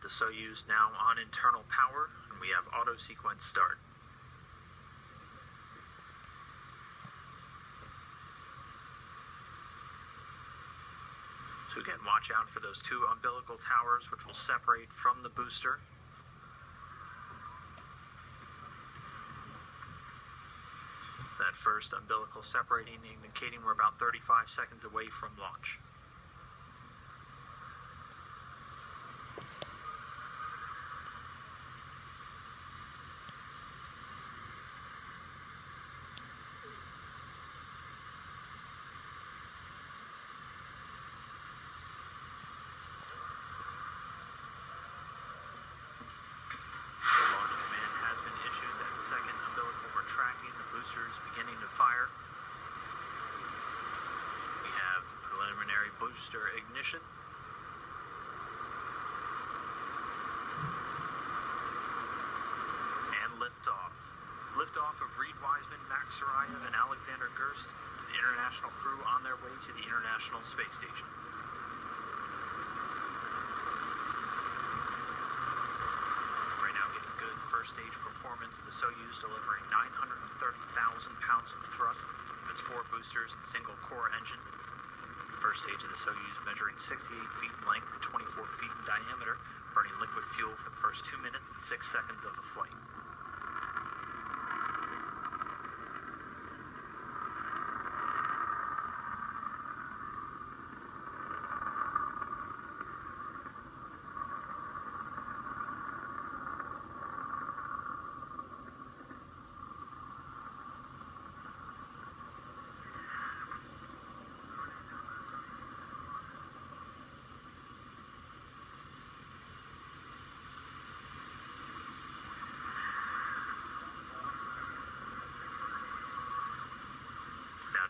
The Soyuz now on internal power, and we have auto sequence start. So again, watch out for those two umbilical towers, which will separate from the booster. That first umbilical separating, indicating we're about 35 seconds away from launch. Beginning to fire. We have preliminary booster ignition. And liftoff. Liftoff of Reed Wiseman, Max Sarayev, and Alexander Gerst, the international crew on their way to the International Space Station. First stage performance, the Soyuz delivering 930,000 pounds of thrust from its 4 boosters and single core engine. First stage of the Soyuz measuring 68 feet in length and 24 feet in diameter, burning liquid fuel for the first 2 minutes and 6 seconds of the flight.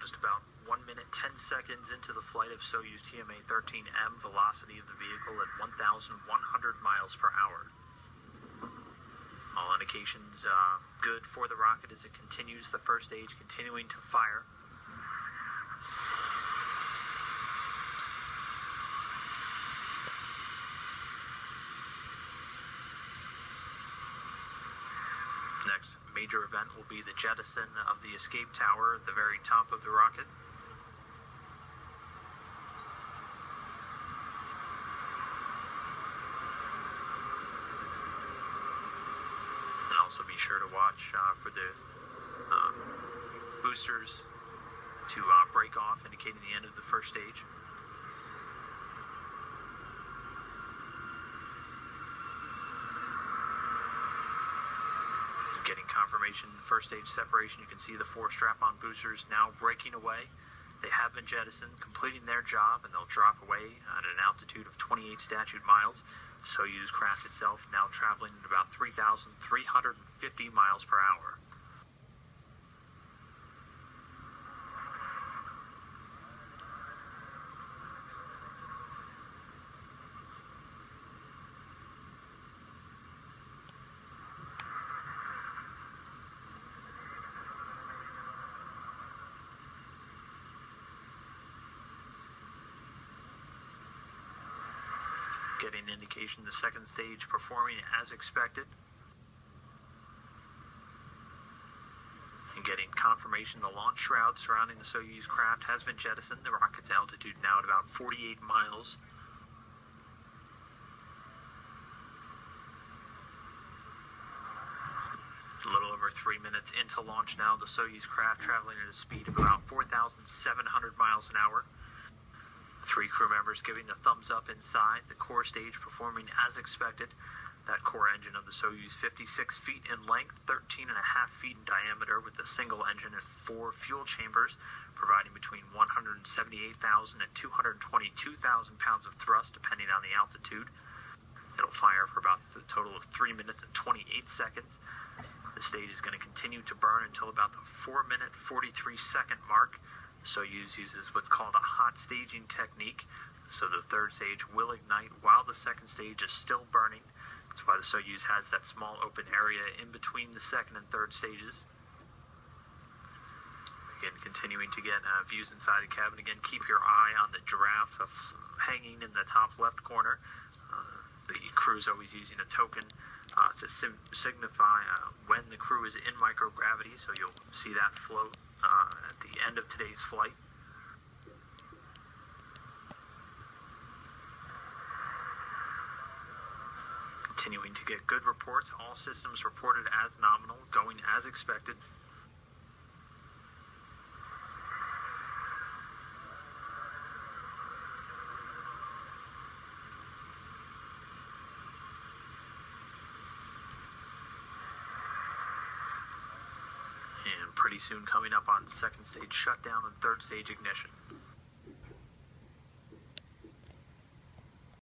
Just about 1 minute, 10 seconds into the flight of Soyuz TMA-13M, velocity of the vehicle at 1,100 miles per hour. All indications good for the rocket as it continues the first stage, continuing to fire. Next major event will be the jettison of the escape tower at the very top of the rocket. And also be sure to watch for the boosters to break off, indicating the end of the first stage. Getting confirmation, first stage separation. You can see the 4 strap-on boosters now breaking away. They have been jettisoned, completing their job, and they'll drop away at an altitude of 28 statute miles. The Soyuz craft itself now traveling at about 3,350 miles per hour. Getting indication the second stage performing as expected. And getting confirmation the launch shroud surrounding the Soyuz craft has been jettisoned. The rocket's altitude now at about 48 miles. A little over 3 minutes into launch now, the Soyuz craft traveling at a speed of about 4,700 miles an hour. 3 crew members giving the thumbs up inside. The core stage performing as expected. That core engine of the Soyuz, 56 feet in length, 13.5 feet in diameter, with a single engine and 4 fuel chambers, providing between 178,000 and 222,000 pounds of thrust, depending on the altitude. It'll fire for about a total of 3 minutes and 28 seconds. The stage is going to continue to burn until about the 4-minute, 43-second mark. Soyuz uses what's called a hot staging technique, so the third stage will ignite while the second stage is still burning. That's why the Soyuz has that small open area in between the second and third stages. Again, continuing to get views inside the cabin. Again, keep your eye on the giraffe hanging in the top left corner. The crew's always using a token to signify when the crew is in microgravity, so you'll see that float at the end of today's flight. Continuing to get good reports, all systems reported as nominal, going as expected. And pretty soon coming up on second stage shutdown and third stage ignition.